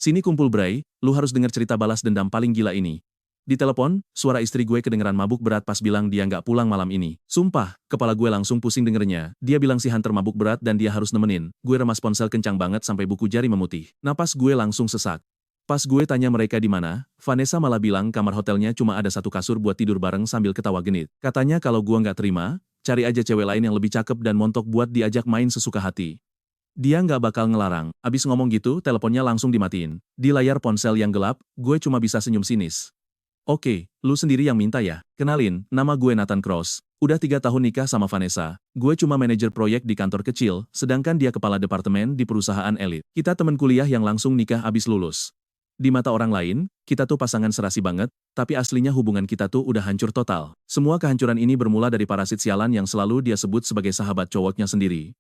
Sini kumpul Bray, lu harus dengar cerita balas dendam paling gila ini. Di telepon, suara istri gue kedengeran mabuk berat pas bilang dia nggak pulang malam ini. Sumpah, kepala gue langsung pusing dengernya. Dia bilang si Hunter mabuk berat dan dia harus nemenin. Gue remas ponsel kencang banget sampai buku jari memutih. Napas gue langsung sesak. Pas gue tanya mereka di mana, Vanessa malah bilang kamar hotelnya cuma ada satu kasur buat tidur bareng sambil ketawa genit. Katanya kalau gue nggak terima, cari aja cewek lain yang lebih cakep dan montok buat diajak main sesuka hati. Dia nggak bakal ngelarang. Abis ngomong gitu, teleponnya langsung dimatiin. Di layar ponsel yang gelap, gue cuma bisa senyum sinis. Oke, lu sendiri yang minta ya. Kenalin, nama gue Nathan Cross. Udah 3 tahun nikah sama Vanessa. Gue cuma manajer proyek di kantor kecil, sedangkan dia kepala departemen di perusahaan elit. Kita temen kuliah yang langsung nikah abis lulus. Di mata orang lain, kita tuh pasangan serasi banget, tapi aslinya hubungan kita tuh udah hancur total. Semua kehancuran ini bermula dari parasit sialan yang selalu dia sebut sebagai sahabat cowoknya sendiri.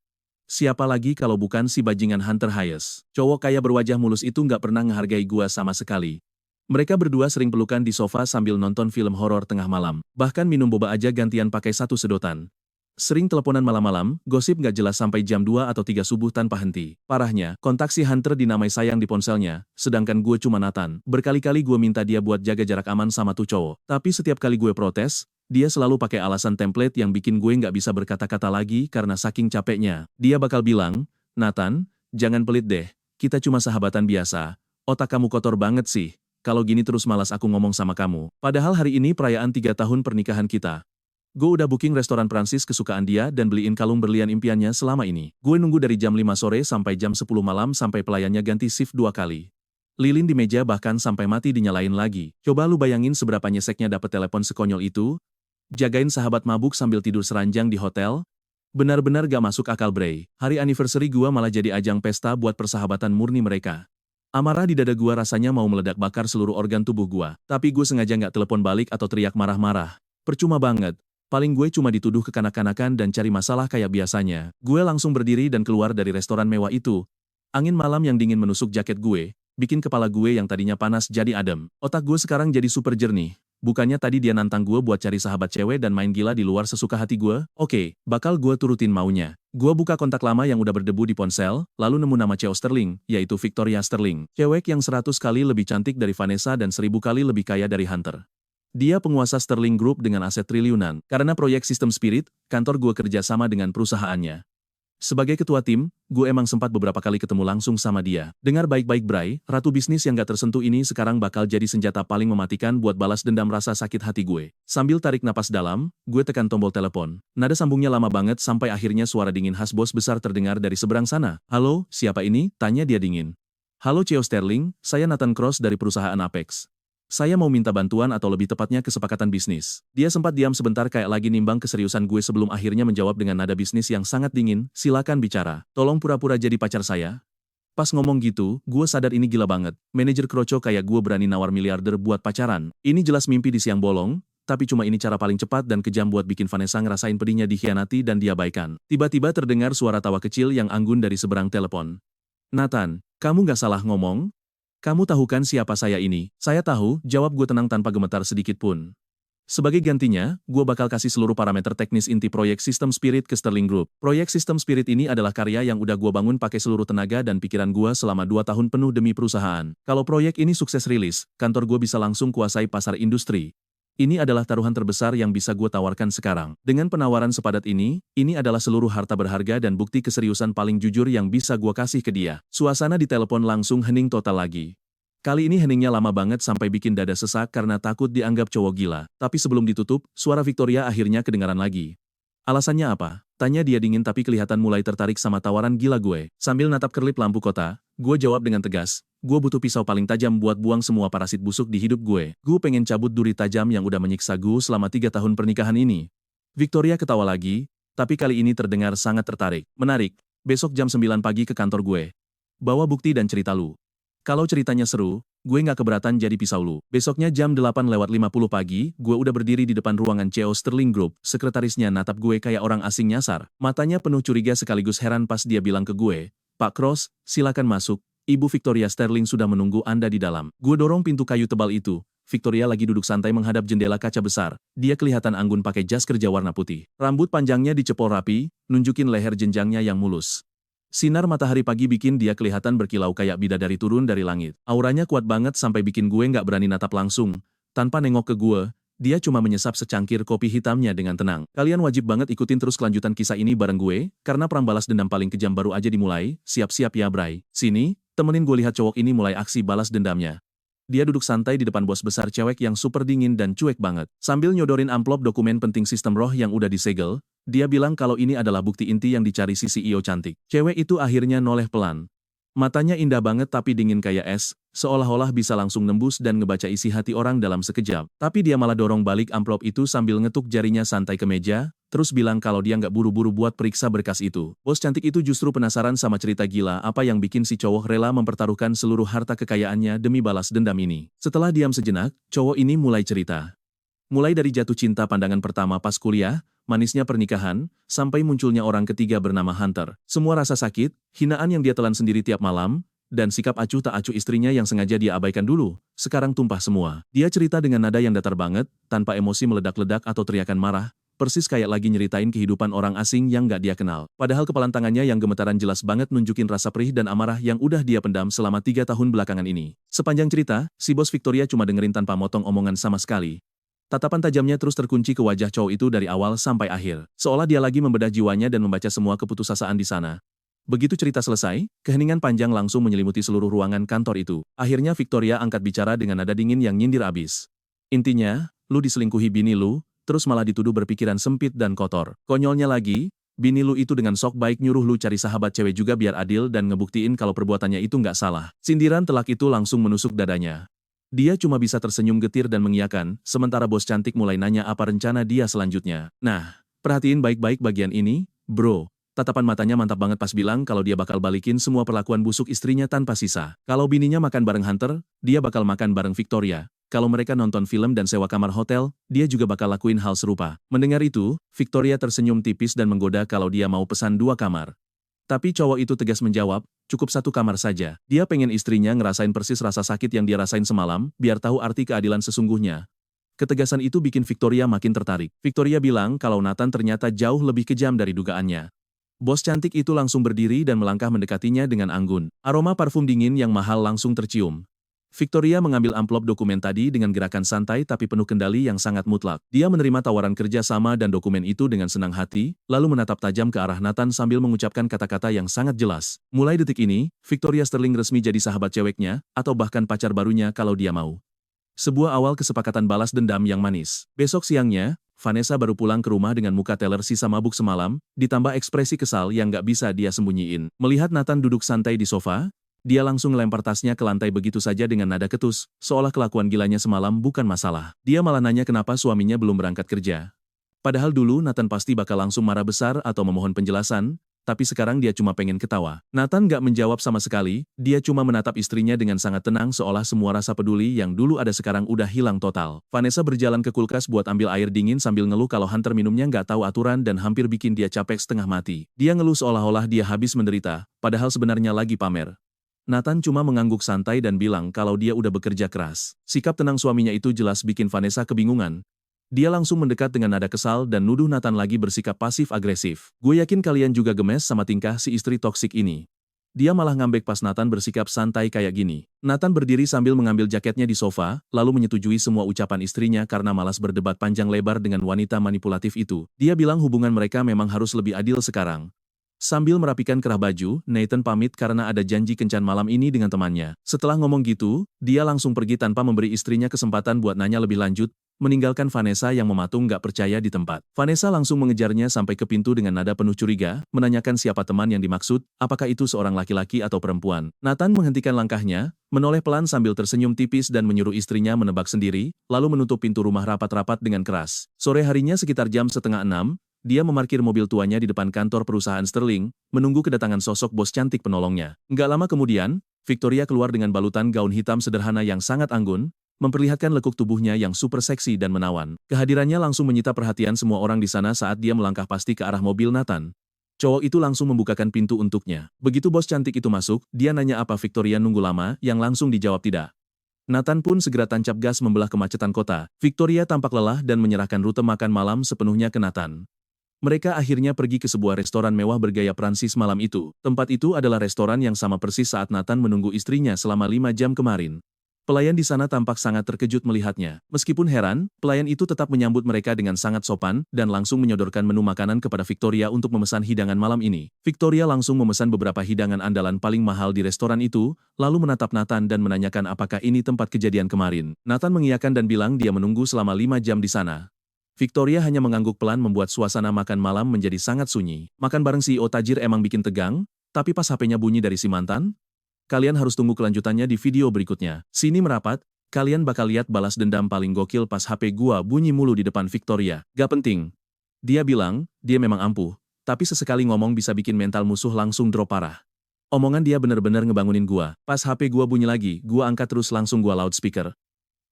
Siapa lagi kalau bukan si bajingan Hunter Hayes. Cowok kaya berwajah mulus itu nggak pernah ngehargai gua sama sekali. Mereka berdua sering pelukan di sofa sambil nonton film horor tengah malam. Bahkan minum boba aja gantian pakai satu sedotan. Sering teleponan malam-malam, gosip nggak jelas sampai jam 2 atau 3 subuh tanpa henti. Parahnya, kontak si Hunter dinamai sayang di ponselnya, sedangkan gue cuma Nathan. Berkali-kali gue minta dia buat jaga jarak aman sama tuh cowok. Tapi setiap kali gue protes, dia selalu pakai alasan template yang bikin gue nggak bisa berkata-kata lagi karena saking capeknya. Dia bakal bilang, Nathan, jangan pelit deh, kita cuma sahabatan biasa. Otak kamu kotor banget sih. Kalau gini terus malas aku ngomong sama kamu. Padahal hari ini perayaan 3 tahun pernikahan kita. Gue udah booking restoran Prancis kesukaan dia dan beliin kalung berlian impiannya selama ini. Gue nunggu dari jam 5 sore sampai jam 10 malam sampai pelayannya ganti shift 2 kali. Lilin di meja bahkan sampai mati dinyalain lagi. Coba lu bayangin seberapa nyeseknya dapet telepon sekonyol itu. Jagain sahabat mabuk sambil tidur seranjang di hotel. Benar-benar gak masuk akal Bray. Hari anniversary gue malah jadi ajang pesta buat persahabatan murni mereka. Amarah di dada gua rasanya mau meledak bakar seluruh organ tubuh gua. Tapi gue sengaja nggak telepon balik atau teriak marah-marah. Percuma banget. Paling gue cuma dituduh kekanak-kanakan dan cari masalah kayak biasanya. Gue langsung berdiri dan keluar dari restoran mewah itu. Angin malam yang dingin menusuk jaket gue, bikin kepala gue yang tadinya panas jadi adem. Otak gue sekarang jadi super jernih. Bukannya tadi dia nantang gue buat cari sahabat cewek dan main gila di luar sesuka hati gue? Oke, bakal gue turutin maunya. Gue buka kontak lama yang udah berdebu di ponsel, lalu nemu nama cewek Sterling, yaitu Victoria Sterling. Cewek yang 100 kali lebih cantik dari Vanessa dan 1000 kali lebih kaya dari Hunter. Dia penguasa Sterling Group dengan aset triliunan. Karena proyek sistem spirit, kantor gue kerja sama dengan perusahaannya. Sebagai ketua tim, gue emang sempat beberapa kali ketemu langsung sama dia. Dengar baik-baik Bray, ratu bisnis yang gak tersentuh ini sekarang bakal jadi senjata paling mematikan buat balas dendam rasa sakit hati gue. Sambil tarik napas dalam, gue tekan tombol telepon. Nada sambungnya lama banget sampai akhirnya suara dingin khas bos besar terdengar dari seberang sana. Halo, siapa ini? Tanya dia dingin. Halo Ceo Sterling, saya Nathan Cross dari perusahaan Apex. Saya mau minta bantuan atau lebih tepatnya kesepakatan bisnis. Dia sempat diam sebentar kayak lagi nimbang keseriusan gue sebelum akhirnya menjawab dengan nada bisnis yang sangat dingin, silakan bicara. Tolong pura-pura jadi pacar saya. Pas ngomong gitu, gue sadar ini gila banget. Manajer kroco kayak gue berani nawar miliarder buat pacaran. Ini jelas mimpi di siang bolong, tapi cuma ini cara paling cepat dan kejam buat bikin Vanessa ngerasain pedihnya dikhianati dan diabaikan. Tiba-tiba terdengar suara tawa kecil yang anggun dari seberang telepon. Nathan, kamu gak salah ngomong? Kamu tahu kan siapa saya ini? Saya tahu, jawab gue tenang tanpa gemetar sedikit pun. Sebagai gantinya, gue bakal kasih seluruh parameter teknis inti proyek Sistem Spirit ke Sterling Group. Proyek Sistem Spirit ini adalah karya yang udah gue bangun pakai seluruh tenaga dan pikiran gue selama 2 tahun penuh demi perusahaan. Kalau proyek ini sukses rilis, kantor gue bisa langsung kuasai pasar industri. Ini adalah taruhan terbesar yang bisa gue tawarkan sekarang. Dengan penawaran sepadat ini adalah seluruh harta berharga dan bukti keseriusan paling jujur yang bisa gue kasih ke dia. Suasana di telepon langsung hening total lagi. Kali ini heningnya lama banget sampai bikin dada sesak karena takut dianggap cowok gila. Tapi sebelum ditutup, suara Victoria akhirnya kedengaran lagi. Alasannya apa? Tanya dia dingin tapi kelihatan mulai tertarik sama tawaran gila gue. Sambil natap kerlip lampu kota, gue jawab dengan tegas. Gue butuh pisau paling tajam buat buang semua parasit busuk di hidup gue. Gue pengen cabut duri tajam yang udah menyiksa gue selama 3 tahun pernikahan ini. Victoria ketawa lagi, tapi kali ini terdengar sangat tertarik. Menarik, besok jam 9 pagi ke kantor gue. Bawa bukti dan cerita lu. Kalau ceritanya seru, gue nggak keberatan jadi pisau lu. Besoknya jam 8:50 pagi, gue udah berdiri di depan ruangan CEO Sterling Group. Sekretarisnya natap gue kayak orang asing nyasar. Matanya penuh curiga sekaligus heran pas dia bilang ke gue, Pak Cross, silakan masuk. Ibu Victoria Sterling sudah menunggu Anda di dalam. Gue dorong pintu kayu tebal itu. Victoria lagi duduk santai menghadap jendela kaca besar. Dia kelihatan anggun pakai jas kerja warna putih. Rambut panjangnya dicepol rapi, nunjukin leher jenjangnya yang mulus. Sinar matahari pagi bikin dia kelihatan berkilau kayak bidadari turun dari langit. Auranya kuat banget sampai bikin gue nggak berani natap langsung. Tanpa nengok ke gue, dia cuma menyesap secangkir kopi hitamnya dengan tenang. Kalian wajib banget ikutin terus kelanjutan kisah ini bareng gue, karena perang balas dendam paling kejam baru aja dimulai. Siap-siap ya Bray. Sini, temenin gue lihat cowok ini mulai aksi balas dendamnya. Dia duduk santai di depan bos besar cewek yang super dingin dan cuek banget. Sambil nyodorin amplop dokumen penting sistem roh yang udah disegel, dia bilang kalau ini adalah bukti inti yang dicari si CEO cantik. Cewek itu akhirnya noleh pelan. Matanya indah banget tapi dingin kayak es, seolah-olah bisa langsung nembus dan ngebaca isi hati orang dalam sekejap. Tapi dia malah dorong balik amplop itu sambil ngetuk jarinya santai ke meja, terus bilang kalau dia nggak buru-buru buat periksa berkas itu. Bos cantik itu justru penasaran sama cerita gila apa yang bikin si cowok rela mempertaruhkan seluruh harta kekayaannya demi balas dendam ini. Setelah diam sejenak, cowok ini mulai cerita. Mulai dari jatuh cinta pandangan pertama pas kuliah, manisnya pernikahan, sampai munculnya orang ketiga bernama Hunter. Semua rasa sakit, hinaan yang dia telan sendiri tiap malam, dan sikap acuh tak acuh istrinya yang sengaja dia abaikan dulu, sekarang tumpah semua. Dia cerita dengan nada yang datar banget, tanpa emosi meledak-ledak atau teriakan marah, persis kayak lagi nyeritain kehidupan orang asing yang gak dia kenal. Padahal kepalan tangannya yang gemetaran jelas banget nunjukin rasa perih dan amarah yang udah dia pendam selama 3 tahun belakangan ini. Sepanjang cerita, si bos Victoria cuma dengerin tanpa motong omongan sama sekali. Tatapan tajamnya terus terkunci ke wajah cowok itu dari awal sampai akhir. Seolah dia lagi membedah jiwanya dan membaca semua keputusasaan di sana. Begitu cerita selesai, keheningan panjang langsung menyelimuti seluruh ruangan kantor itu. Akhirnya Victoria angkat bicara dengan nada dingin yang nyindir abis. Intinya, lu diselingkuhi bini lu, terus malah dituduh berpikiran sempit dan kotor. Konyolnya lagi, bini lu itu dengan sok baik nyuruh lu cari sahabat cewek juga biar adil dan ngebuktiin kalau perbuatannya itu nggak salah. Sindiran telak itu langsung menusuk dadanya. Dia cuma bisa tersenyum getir dan mengiyakan, sementara bos cantik mulai nanya apa rencana dia selanjutnya. Nah, perhatiin baik-baik bagian ini, bro. Tatapan matanya mantap banget pas bilang kalau dia bakal balikin semua perlakuan busuk istrinya tanpa sisa. Kalau bininya makan bareng Hunter, dia bakal makan bareng Victoria. Kalau mereka nonton film dan sewa kamar hotel, dia juga bakal lakuin hal serupa. Mendengar itu, Victoria tersenyum tipis dan menggoda kalau dia mau pesan 2 kamar. Tapi cowok itu tegas menjawab, cukup 1 kamar saja. Dia pengen istrinya ngerasain persis rasa sakit yang dia rasain semalam, biar tahu arti keadilan sesungguhnya. Ketegasan itu bikin Victoria makin tertarik. Victoria bilang kalau Nathan ternyata jauh lebih kejam dari dugaannya. Bos cantik itu langsung berdiri dan melangkah mendekatinya dengan anggun. Aroma parfum dingin yang mahal langsung tercium. Victoria mengambil amplop dokumen tadi dengan gerakan santai tapi penuh kendali yang sangat mutlak. Dia menerima tawaran kerja sama dan dokumen itu dengan senang hati, lalu menatap tajam ke arah Nathan sambil mengucapkan kata-kata yang sangat jelas. Mulai detik ini, Victoria Sterling resmi jadi sahabat ceweknya, atau bahkan pacar barunya kalau dia mau. Sebuah awal kesepakatan balas dendam yang manis. Besok siangnya, Vanessa baru pulang ke rumah dengan muka teler sisa mabuk semalam, ditambah ekspresi kesal yang gak bisa dia sembunyiin. Melihat Nathan duduk santai di sofa, dia langsung lempar tasnya ke lantai begitu saja dengan nada ketus, seolah kelakuan gilanya semalam bukan masalah. Dia malah nanya kenapa suaminya belum berangkat kerja. Padahal dulu Nathan pasti bakal langsung marah besar atau memohon penjelasan, tapi sekarang dia cuma pengen ketawa. Nathan gak menjawab sama sekali, dia cuma menatap istrinya dengan sangat tenang seolah semua rasa peduli yang dulu ada sekarang udah hilang total. Vanessa berjalan ke kulkas buat ambil air dingin sambil ngeluh kalau Hunter minumnya gak tahu aturan dan hampir bikin dia capek setengah mati. Dia ngeluh seolah-olah dia habis menderita, padahal sebenarnya lagi pamer. Nathan cuma mengangguk santai dan bilang kalau dia udah bekerja keras. Sikap tenang suaminya itu jelas bikin Vanessa kebingungan. Dia langsung mendekat dengan nada kesal dan nuduh Nathan lagi bersikap pasif-agresif. Gue yakin kalian juga gemes sama tingkah si istri toksik ini. Dia malah ngambek pas Nathan bersikap santai kayak gini. Nathan berdiri sambil mengambil jaketnya di sofa, lalu menyetujui semua ucapan istrinya karena malas berdebat panjang lebar dengan wanita manipulatif itu. Dia bilang hubungan mereka memang harus lebih adil sekarang. Sambil merapikan kerah baju, Nathan pamit karena ada janji kencan malam ini dengan temannya. Setelah ngomong gitu, dia langsung pergi tanpa memberi istrinya kesempatan buat nanya lebih lanjut, meninggalkan Vanessa yang mematung gak percaya di tempat. Vanessa langsung mengejarnya sampai ke pintu dengan nada penuh curiga, menanyakan siapa teman yang dimaksud, apakah itu seorang laki-laki atau perempuan. Nathan menghentikan langkahnya, menoleh pelan sambil tersenyum tipis dan menyuruh istrinya menebak sendiri, lalu menutup pintu rumah rapat-rapat dengan keras. Sore harinya sekitar jam 5:30, dia memarkir mobil tuanya di depan kantor perusahaan Sterling, menunggu kedatangan sosok bos cantik penolongnya. Nggak lama kemudian, Victoria keluar dengan balutan gaun hitam sederhana yang sangat anggun, memperlihatkan lekuk tubuhnya yang super seksi dan menawan. Kehadirannya langsung menyita perhatian semua orang di sana saat dia melangkah pasti ke arah mobil Nathan. Cowok itu langsung membukakan pintu untuknya. Begitu bos cantik itu masuk, dia nanya apa Victoria nunggu lama, yang langsung dijawab tidak. Nathan pun segera tancap gas membelah kemacetan kota. Victoria tampak lelah dan menyerahkan rute makan malam sepenuhnya ke Nathan. Mereka akhirnya pergi ke sebuah restoran mewah bergaya Prancis malam itu. Tempat itu adalah restoran yang sama persis saat Nathan menunggu istrinya selama 5 jam kemarin. Pelayan di sana tampak sangat terkejut melihatnya. Meskipun heran, pelayan itu tetap menyambut mereka dengan sangat sopan dan langsung menyodorkan menu makanan kepada Victoria untuk memesan hidangan malam ini. Victoria langsung memesan beberapa hidangan andalan paling mahal di restoran itu, lalu menatap Nathan dan menanyakan apakah ini tempat kejadian kemarin. Nathan mengiyakan dan bilang dia menunggu selama 5 jam di sana. Victoria hanya mengangguk pelan membuat suasana makan malam menjadi sangat sunyi. Makan bareng CEO tajir emang bikin tegang, tapi pas HP-nya bunyi dari si mantan, kalian harus tunggu kelanjutannya di video berikutnya. Sini merapat, kalian bakal lihat balas dendam paling gokil pas HP gua bunyi mulu di depan Victoria. Gak penting. Dia bilang, dia memang ampuh, tapi sesekali ngomong bisa bikin mental musuh langsung drop parah. Omongan dia bener-bener ngebangunin gua. Pas HP gua bunyi lagi, gua angkat terus langsung gua loudspeaker.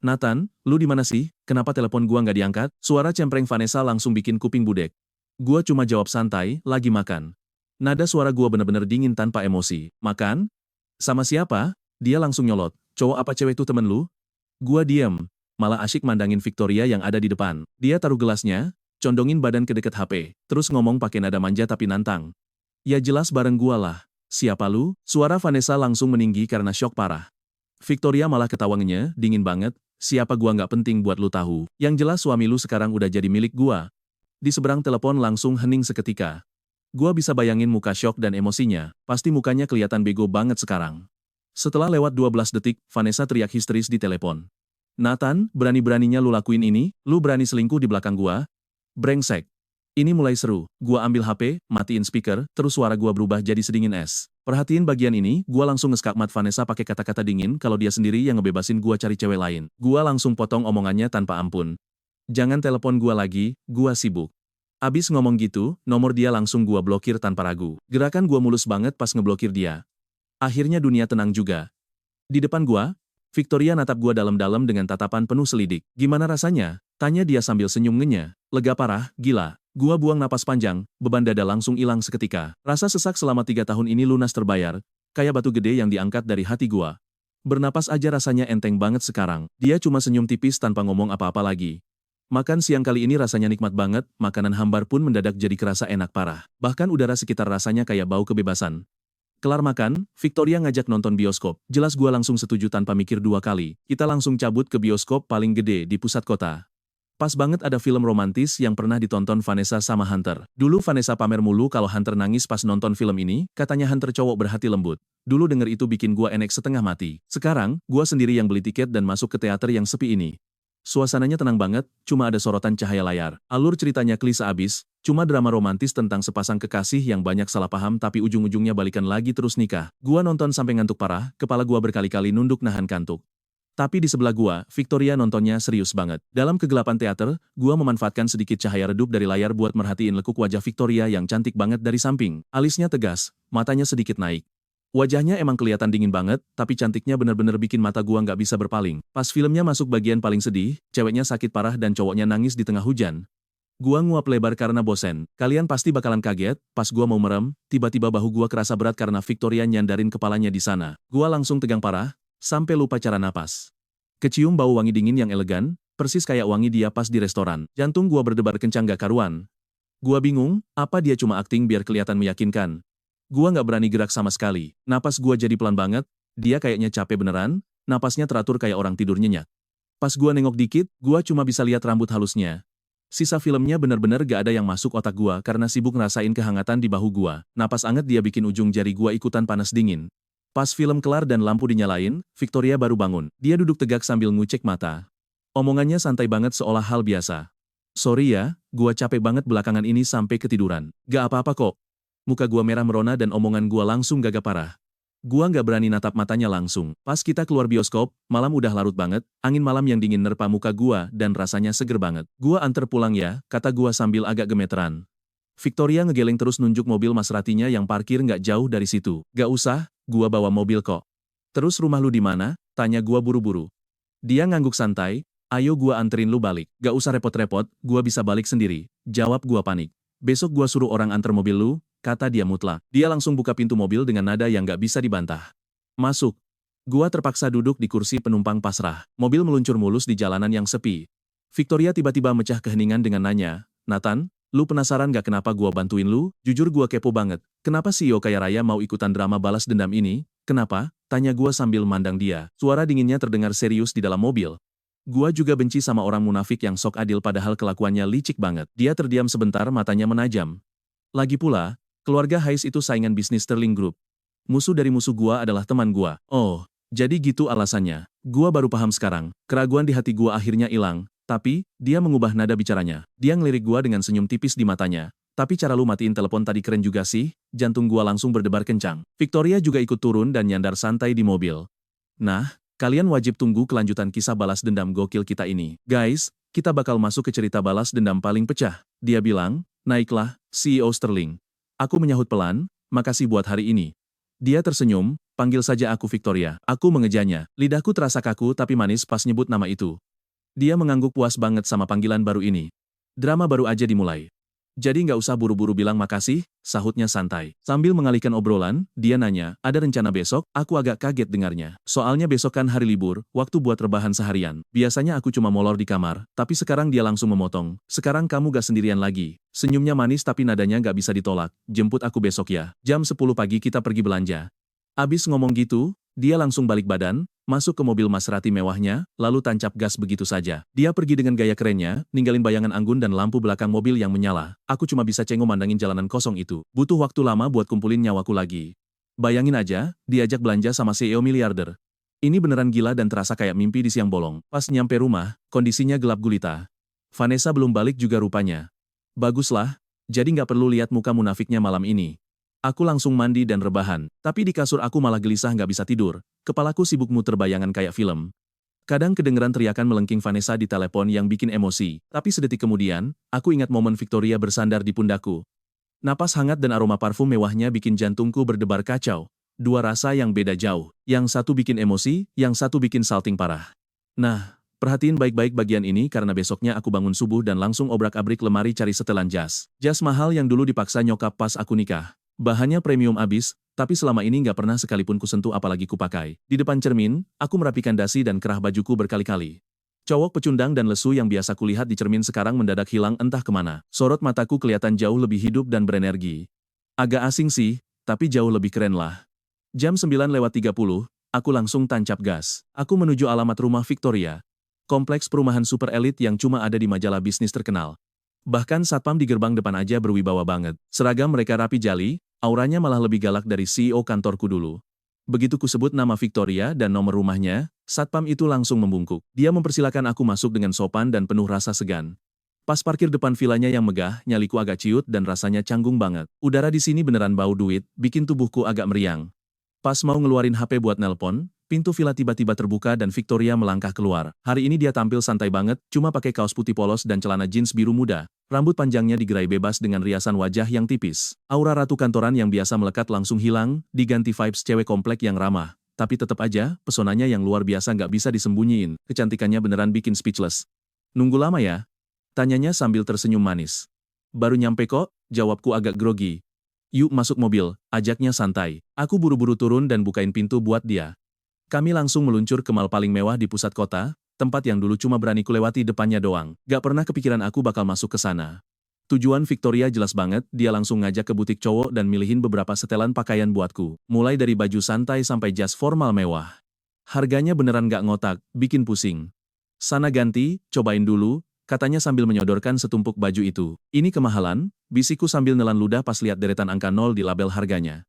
Nathan, lu di mana sih? Kenapa telepon gua nggak diangkat? Suara cempreng Vanessa langsung bikin kuping budek. Gua cuma jawab santai, lagi makan. Nada suara gua bener-bener dingin tanpa emosi. Makan? Sama siapa? Dia langsung nyolot. Cowok apa cewek tuh temen lu? Gua diem. Malah asyik mandangin Victoria yang ada di depan. Dia taruh gelasnya, condongin badan ke deket HP. Terus ngomong pakai nada manja tapi nantang. Ya jelas bareng gua lah. Siapa lu? Suara Vanessa langsung meninggi karena syok parah. Victoria malah ketawanya, dingin banget. Siapa gua nggak penting buat lu tahu. Yang jelas suami lu sekarang udah jadi milik gua. Di seberang telepon langsung hening seketika. Gua bisa bayangin muka syok dan emosinya, pasti mukanya kelihatan bego banget sekarang. Setelah lewat 12 detik, Vanessa teriak histeris di telepon. Nathan, berani-beraninya lu lakuin ini, lu berani selingkuh di belakang gua? Brengsek. Ini mulai seru, gua ambil HP, matiin speaker, terus suara gua berubah jadi sedingin es. Perhatiin bagian ini, gua langsung ngeskakmat Vanessa pakai kata-kata dingin kalau dia sendiri yang ngebebasin gua cari cewek lain. Gua langsung potong omongannya tanpa ampun. Jangan telepon gua lagi, gua sibuk. Abis ngomong gitu, nomor dia langsung gua blokir tanpa ragu. Gerakan gua mulus banget pas ngeblokir dia. Akhirnya dunia tenang juga. Di depan gua, Victoria natap gua dalam-dalam dengan tatapan penuh selidik. Gimana rasanya? Tanya dia sambil senyum ngenya. Lega parah, gila. Gua buang napas panjang, beban dada langsung hilang seketika. Rasa sesak selama 3 tahun ini lunas terbayar, kayak batu gede yang diangkat dari hati gua. Bernapas aja rasanya enteng banget sekarang. Dia cuma senyum tipis tanpa ngomong apa-apa lagi. Makan siang kali ini rasanya nikmat banget, makanan hambar pun mendadak jadi kerasa enak parah. Bahkan udara sekitar rasanya kayak bau kebebasan. Kelar makan, Victoria ngajak nonton bioskop. Jelas gua langsung setuju tanpa mikir 2 kali. Kita langsung cabut ke bioskop paling gede di pusat kota. Pas banget ada film romantis yang pernah ditonton Vanessa sama Hunter. Dulu Vanessa pamer mulu kalau Hunter nangis pas nonton film ini, katanya Hunter cowok berhati lembut. Dulu denger itu bikin gua enek setengah mati. Sekarang, gua sendiri yang beli tiket dan masuk ke teater yang sepi ini. Suasananya tenang banget, cuma ada sorotan cahaya layar. Alur ceritanya klise abis, cuma drama romantis tentang sepasang kekasih yang banyak salah paham tapi ujung-ujungnya balikan lagi terus nikah. Gua nonton sampai ngantuk parah, kepala gua berkali-kali nunduk nahan kantuk. Tapi di sebelah gua, Victoria nontonnya serius banget. Dalam kegelapan teater, gua memanfaatkan sedikit cahaya redup dari layar buat merhatiin lekuk wajah Victoria yang cantik banget dari samping. Alisnya tegas, matanya sedikit naik. Wajahnya emang kelihatan dingin banget, tapi cantiknya bener-bener bikin mata gua nggak bisa berpaling. Pas filmnya masuk bagian paling sedih, ceweknya sakit parah dan cowoknya nangis di tengah hujan. Gua nguap lebar karena bosen. Kalian pasti bakalan kaget, pas gua mau merem, tiba-tiba bahu gua kerasa berat karena Victoria nyandarin kepalanya di sana. Gua langsung tegang parah, sampai lupa cara napas. Kecium bau wangi dingin yang elegan, persis kayak wangi dia pas di restoran. Jantung gua berdebar kencang gak karuan. Gua bingung, apa dia cuma akting biar kelihatan meyakinkan. Gua nggak berani gerak sama sekali. Napas gua jadi pelan banget, dia kayaknya capek beneran, napasnya teratur kayak orang tidur nyenyak. Pas gua nengok dikit, gua cuma bisa lihat rambut halusnya. Sisa filmnya bener-bener gak ada yang masuk otak gua karena sibuk ngerasain kehangatan di bahu gua. Napas anget dia bikin ujung jari gua ikutan panas dingin. Pas film kelar dan lampu dinyalain, Victoria baru bangun. Dia duduk tegak sambil ngucek mata. Omongannya santai banget seolah hal biasa. Sorry ya, gua capek banget belakangan ini sampai ketiduran. Gak apa-apa kok. Muka gua merah merona dan omongan gua langsung gagap parah. Gua nggak berani natap matanya langsung. Pas kita keluar bioskop, malam udah larut banget, angin malam yang dingin nerpa muka gua dan rasanya seger banget. Gua anter pulang ya, kata gua sambil agak gemeteran. Victoria ngegeleng terus nunjuk mobil Maseratinya yang parkir nggak jauh dari situ. Gak usah, gua bawa mobil kok. Terus rumah lu di mana? Tanya gua buru-buru. Dia ngangguk santai, ayo gua anterin lu balik. Gak usah repot-repot, gua bisa balik sendiri. Jawab gua panik. Besok gua suruh orang anter mobil lu, kata dia mutlak. Dia langsung buka pintu mobil dengan nada yang gak bisa dibantah. Masuk. Gua terpaksa duduk di kursi penumpang pasrah. Mobil meluncur mulus di jalanan yang sepi. Victoria tiba-tiba mecah keheningan dengan nanya, Nathan, Lu penasaran gak kenapa gua bantuin lu? Jujur gua kepo banget. Kenapa CEO kaya raya mau ikutan drama balas dendam ini? Kenapa? Tanya gua sambil mandang dia. Suara dinginnya terdengar serius di dalam mobil. Gua juga benci sama orang munafik yang sok adil padahal kelakuannya licik banget. Dia terdiam sebentar, matanya menajam. Lagi pula, keluarga Hayes itu saingan bisnis Sterling Group. Musuh dari musuh gua adalah teman gua. Oh, jadi gitu alasannya. Gua baru paham sekarang. Keraguan di hati gua akhirnya hilang. Tapi, dia mengubah nada bicaranya. Dia ngelirik gua dengan senyum tipis di matanya. Tapi cara lu matiin telepon tadi keren juga sih, jantung gua langsung berdebar kencang. Victoria juga ikut turun dan nyandar santai di mobil. Nah, kalian wajib tunggu kelanjutan kisah balas dendam gokil kita ini. Guys, kita bakal masuk ke cerita balas dendam paling pecah. Dia bilang, naiklah, CEO Sterling. Aku menyahut pelan, makasih buat hari ini. Dia tersenyum, panggil saja aku Victoria. Aku mengejanya. Lidahku terasa kaku tapi manis pas nyebut nama itu. Dia mengangguk puas banget sama panggilan baru ini. Drama baru aja dimulai. Jadi nggak usah buru-buru bilang makasih, sahutnya santai. Sambil mengalihkan obrolan, dia nanya, ada rencana besok? Aku agak kaget dengarnya. Soalnya besok kan hari libur, waktu buat rebahan seharian. Biasanya aku cuma molor di kamar, tapi sekarang dia langsung memotong. Sekarang kamu gak sendirian lagi. Senyumnya manis tapi nadanya gak bisa ditolak. Jemput aku besok ya. Jam 10 pagi kita pergi belanja. Abis ngomong gitu, dia langsung balik badan, masuk ke mobil Maserati mewahnya, lalu tancap gas begitu saja. Dia pergi dengan gaya kerennya, ninggalin bayangan anggun dan lampu belakang mobil yang menyala. Aku cuma bisa cengok mandangin jalanan kosong itu. Butuh waktu lama buat kumpulin nyawaku lagi. Bayangin aja, diajak belanja sama CEO miliarder. Ini beneran gila dan terasa kayak mimpi di siang bolong. Pas nyampe rumah, kondisinya gelap gulita. Vanessa belum balik juga rupanya. Baguslah, jadi nggak perlu lihat muka munafiknya malam ini. Aku langsung mandi dan rebahan, tapi di kasur aku malah gelisah nggak bisa tidur. Kepalaku sibuk muter bayangan kayak film. Kadang kedengeran teriakan melengking Vanessa di telepon yang bikin emosi, tapi sedetik kemudian, aku ingat momen Victoria bersandar di pundakku. Napas hangat dan aroma parfum mewahnya bikin jantungku berdebar kacau. Dua rasa yang beda jauh, yang satu bikin emosi, yang satu bikin salting parah. Nah, perhatiin baik-baik bagian ini karena besoknya aku bangun subuh dan langsung obrak-abrik lemari cari setelan jas. Jas mahal yang dulu dipaksa nyokap pas aku nikah. Bahannya premium abis, tapi selama ini nggak pernah sekalipun kusentuh apalagi kupakai. Di depan cermin, aku merapikan dasi dan kerah bajuku berkali-kali. Cowok pecundang dan lesu yang biasa kulihat di cermin sekarang mendadak hilang entah kemana. Sorot mataku kelihatan jauh lebih hidup dan berenergi. Agak asing sih, tapi jauh lebih keren lah. Jam 9:30, aku langsung tancap gas. Aku menuju alamat rumah Victoria. Kompleks perumahan super elit yang cuma ada di majalah bisnis terkenal. Bahkan satpam di gerbang depan aja berwibawa banget. Seragam mereka rapi jali, auranya malah lebih galak dari CEO kantorku dulu. Begitu kusebut nama Victoria dan nomor rumahnya, satpam itu langsung membungkuk. Dia mempersilakan aku masuk dengan sopan dan penuh rasa segan. Pas parkir depan vilanya yang megah, nyaliku agak ciut dan rasanya canggung banget. Udara di sini beneran bau duit, bikin tubuhku agak meriang. Pas mau ngeluarin HP buat nelpon, pintu villa tiba-tiba terbuka dan Victoria melangkah keluar. Hari ini dia tampil santai banget, cuma pakai kaos putih polos dan celana jeans biru muda. Rambut panjangnya digerai bebas dengan riasan wajah yang tipis. Aura ratu kantoran yang biasa melekat langsung hilang, diganti vibes cewek komplek yang ramah. Tapi tetap aja, pesonanya yang luar biasa nggak bisa disembunyiin. Kecantikannya beneran bikin speechless. Nunggu lama ya? Tanyanya sambil tersenyum manis. Baru nyampe kok, jawabku agak grogi. Yuk masuk mobil, ajaknya santai. Aku buru-buru turun dan bukain pintu buat dia. Kami langsung meluncur ke mall paling mewah di pusat kota, tempat yang dulu cuma berani kulewati depannya doang. Gak pernah kepikiran aku bakal masuk ke sana. Tujuan Victoria jelas banget, dia langsung ngajak ke butik cowok dan milihin beberapa setelan pakaian buatku. Mulai dari baju santai sampai jas formal mewah. Harganya beneran gak ngotak, bikin pusing. Sana ganti, cobain dulu, katanya sambil menyodorkan setumpuk baju itu. Ini kemahalan, bisikku sambil nelan ludah pas lihat deretan angka 0 di label harganya.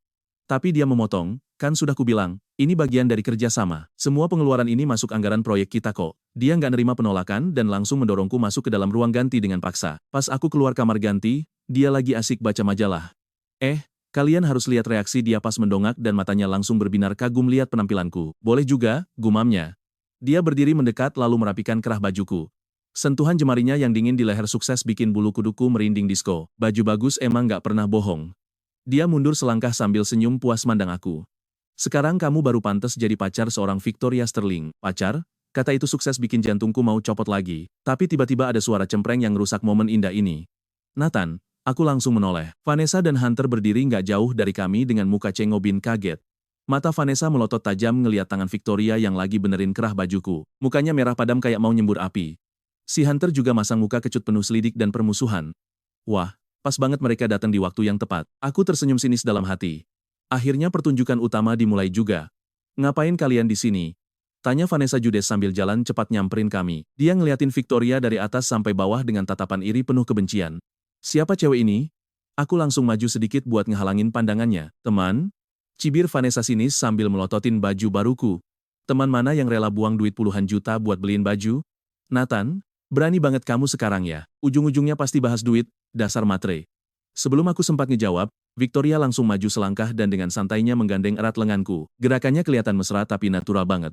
Tapi dia memotong, kan sudah kubilang, ini bagian dari kerja sama. Semua pengeluaran ini masuk anggaran proyek kita kok. Dia nggak nerima penolakan dan langsung mendorongku masuk ke dalam ruang ganti dengan paksa. Pas aku keluar kamar ganti, dia lagi asik baca majalah. Kalian harus lihat reaksi dia pas mendongak dan matanya langsung berbinar kagum lihat penampilanku. Boleh juga, gumamnya. Dia berdiri mendekat lalu merapikan kerah bajuku. Sentuhan jemarinya yang dingin di leher sukses bikin bulu kuduku merinding disco. Baju bagus emang nggak pernah bohong. Dia mundur selangkah sambil senyum puas mandang aku. Sekarang kamu baru pantas jadi pacar seorang Victoria Sterling. Pacar? Kata itu sukses bikin jantungku mau copot lagi. Tapi tiba-tiba ada suara cempreng yang merusak momen indah ini. Nathan, aku langsung menoleh. Vanessa dan Hunter berdiri nggak jauh dari kami dengan muka cengobin kaget. Mata Vanessa melotot tajam ngeliat tangan Victoria yang lagi benerin kerah bajuku. Mukanya merah padam kayak mau nyembur api. Si Hunter juga masang muka kecut penuh selidik dan permusuhan. Wah, pas banget mereka datang di waktu yang tepat. Aku tersenyum sinis dalam hati. Akhirnya pertunjukan utama dimulai juga. Ngapain kalian di sini? Tanya Vanessa Judes sambil jalan cepat nyamperin kami. Dia ngeliatin Victoria dari atas sampai bawah dengan tatapan iri penuh kebencian. Siapa cewek ini? Aku langsung maju sedikit buat ngehalangin pandangannya. Teman? Cibir Vanessa sinis sambil melototin baju baruku. Teman mana yang rela buang duit puluhan juta buat beliin baju? Nathan, berani banget kamu sekarang ya. Ujung-ujungnya pasti bahas duit, dasar matre. Sebelum aku sempat ngejawab, Victoria langsung maju selangkah dan dengan santainya menggandeng erat lenganku. Gerakannya kelihatan mesra tapi natural banget.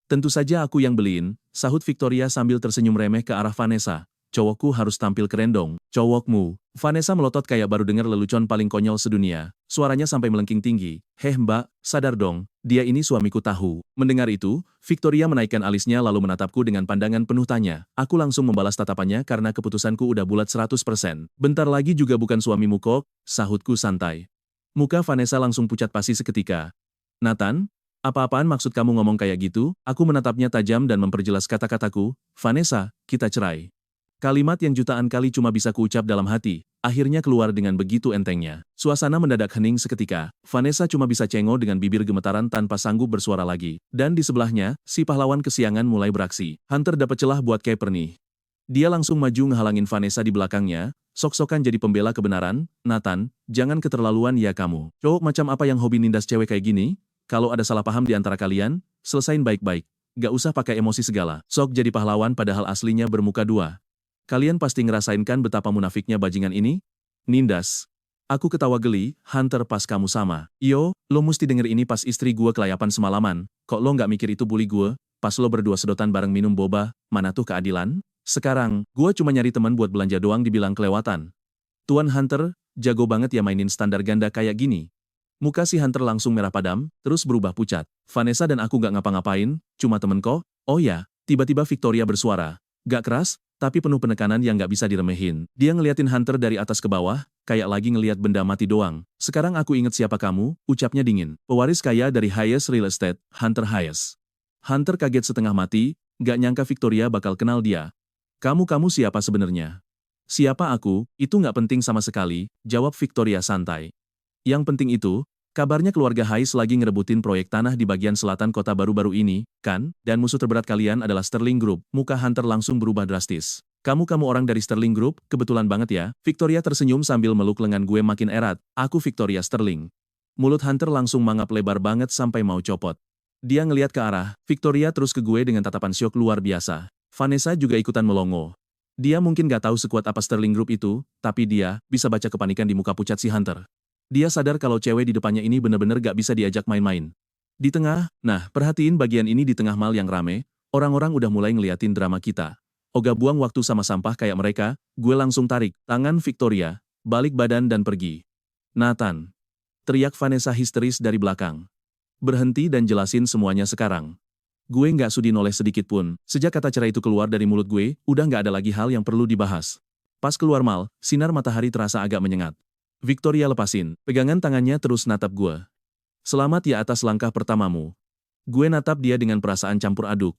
Tentu saja aku yang beliin, sahut Victoria sambil tersenyum remeh ke arah Vanessa. Cowokku harus tampil keren dong. Cowokmu. Vanessa melotot kayak baru dengar lelucon paling konyol sedunia. Suaranya sampai melengking tinggi. Heh mbak, sadar dong, dia ini suamiku tahu. Mendengar itu, Victoria menaikkan alisnya lalu menatapku dengan pandangan penuh tanya. Aku langsung membalas tatapannya karena keputusanku udah bulat 100%. Bentar lagi juga bukan suamimu kok, sahutku santai. Muka Vanessa langsung pucat pasi seketika. Nathan? Apa-apaan maksud kamu ngomong kayak gitu? Aku menatapnya tajam dan memperjelas kata-kataku. Vanessa, kita cerai. Kalimat yang jutaan kali cuma bisa kuucap dalam hati, akhirnya keluar dengan begitu entengnya. Suasana mendadak hening seketika. Vanessa cuma bisa cengok dengan bibir gemetaran tanpa sanggup bersuara lagi. Dan di sebelahnya, si pahlawan kesiangan mulai beraksi. Hunter dapat celah buat Caper nih. Dia langsung maju ngehalangin Vanessa di belakangnya, sok-sokan jadi pembela kebenaran. Nathan, jangan keterlaluan ya kamu. Cowok macam apa yang hobi nindas cewek kayak gini? Kalau ada salah paham di antara kalian, selesain baik-baik. Gak usah pakai emosi segala. Sok jadi pahlawan padahal aslinya bermuka dua. Kalian pasti ngerasain kan betapa munafiknya bajingan ini? Nindas. Aku ketawa geli, Hunter pas kamu sama. Yo, lo mesti denger ini pas istri gue kelayapan semalaman. Kok lo gak mikir itu bully gue? Pas lo berdua sedotan bareng minum boba, mana tuh keadilan? Sekarang, gue cuma nyari teman buat belanja doang dibilang kelewatan. Tuan Hunter, jago banget ya mainin standar ganda kayak gini. Muka si Hunter langsung merah padam, terus berubah pucat. Vanessa dan aku gak ngapa-ngapain, cuma temen kok. Oh ya, tiba-tiba Victoria bersuara. Gak keras, tapi penuh penekanan yang gak bisa diremehin. Dia ngeliatin Hunter dari atas ke bawah, kayak lagi ngeliat benda mati doang. Sekarang aku inget siapa kamu, ucapnya dingin. Pewaris kaya dari Hayes Real Estate, Hunter Hayes. Hunter kaget setengah mati, gak nyangka Victoria bakal kenal dia. Kamu siapa sebenarnya? Siapa aku, itu gak penting sama sekali, jawab Victoria santai. Yang penting itu, kabarnya keluarga Hayes lagi ngerebutin proyek tanah di bagian selatan kota baru-baru ini, kan? Dan musuh terberat kalian adalah Sterling Group. Muka Hunter langsung berubah drastis. Kamu orang dari Sterling Group, kebetulan banget ya. Victoria tersenyum sambil meluk lengan gue makin erat. Aku Victoria Sterling. Mulut Hunter langsung mangap lebar banget sampai mau copot. Dia ngeliat ke arah, Victoria terus ke gue dengan tatapan syok luar biasa. Vanessa juga ikutan melongo. Dia mungkin gak tahu sekuat apa Sterling Group itu, tapi dia bisa baca kepanikan di muka pucat si Hunter. Dia sadar kalau cewek di depannya ini bener-bener gak bisa diajak main-main. Di tengah, nah perhatiin bagian ini di tengah mal yang rame, orang-orang udah mulai ngeliatin drama kita. Oga buang waktu sama sampah kayak mereka, gue langsung tarik tangan Victoria, balik badan dan pergi. Nathan. Teriak Vanessa histeris dari belakang. Berhenti dan jelasin semuanya sekarang. Gue nggak sudi noleh sedikit pun, sejak kata cerai itu keluar dari mulut gue, udah nggak ada lagi hal yang perlu dibahas. Pas keluar mal, sinar matahari terasa agak menyengat. Victoria lepasin, pegangan tangannya terus natap gue. Selamat ya atas langkah pertamamu. Gue natap dia dengan perasaan campur aduk.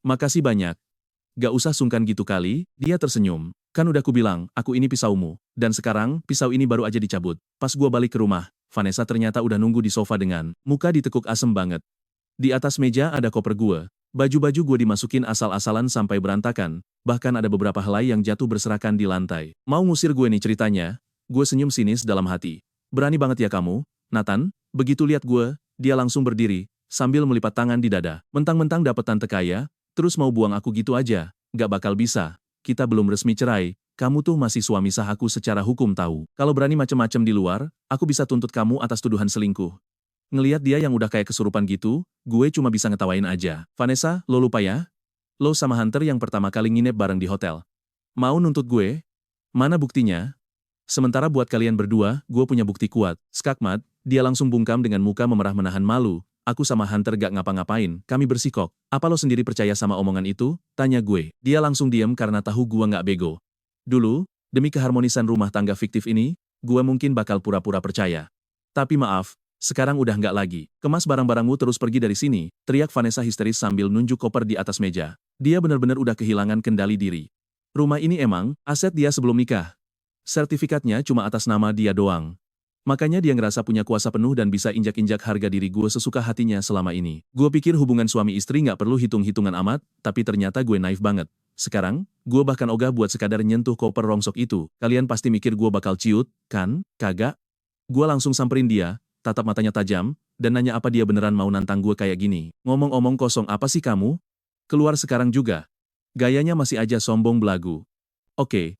Makasih banyak. Gak usah sungkan gitu kali, dia tersenyum. Kan udah kubilang, aku ini pisaumu. Dan sekarang, pisau ini baru aja dicabut. Pas gue balik ke rumah, Vanessa ternyata udah nunggu di sofa dengan muka ditekuk asem banget. Di atas meja ada koper gue. Baju-baju gue dimasukin asal-asalan sampai berantakan. Bahkan ada beberapa helai yang jatuh berserakan di lantai. Mau ngusir gue nih ceritanya? Gue senyum sinis dalam hati. Berani banget ya kamu, Nathan. Begitu lihat gue, dia langsung berdiri, sambil melipat tangan di dada. Mentang-mentang dapet tante kaya, terus mau buang aku gitu aja. Gak bakal bisa. Kita belum resmi cerai. Kamu tuh masih suami sah aku secara hukum tahu. Kalau berani macem-macem di luar, aku bisa tuntut kamu atas tuduhan selingkuh. Ngeliat dia yang udah kayak kesurupan gitu, gue cuma bisa ngetawain aja. Vanessa, lo lupa ya? Lo sama Hunter yang pertama kali nginep bareng di hotel. Mau nuntut gue? Mana buktinya? Sementara buat kalian berdua, gue punya bukti kuat. Skakmat, dia langsung bungkam dengan muka memerah menahan malu. Aku sama Hunter gak ngapa-ngapain, kami bersikok. Apa lo sendiri percaya sama omongan itu? Tanya gue. Dia langsung diem karena tahu gue gak bego. Dulu, demi keharmonisan rumah tangga fiktif ini, gue mungkin bakal pura-pura percaya. Tapi maaf, sekarang udah gak lagi. Kemas barang-barangmu terus pergi dari sini, teriak Vanessa histeris sambil nunjuk koper di atas meja. Dia benar-benar udah kehilangan kendali diri. Rumah ini emang aset dia sebelum nikah. Sertifikatnya cuma atas nama dia doang. Makanya dia ngerasa punya kuasa penuh dan bisa injak-injak harga diri gue sesuka hatinya selama ini. Gue pikir hubungan suami istri nggak perlu hitung-hitungan amat, tapi ternyata gue naif banget. Sekarang, gue bahkan ogah buat sekadar nyentuh koper rongsok itu. Kalian pasti mikir gue bakal ciut, kan? Kagak? Gue langsung samperin dia, tatap matanya tajam, dan nanya apa dia beneran mau nantang gue kayak gini. Ngomong-ngomong kosong apa sih kamu? Keluar sekarang juga. Gayanya masih aja sombong belagu. Oke.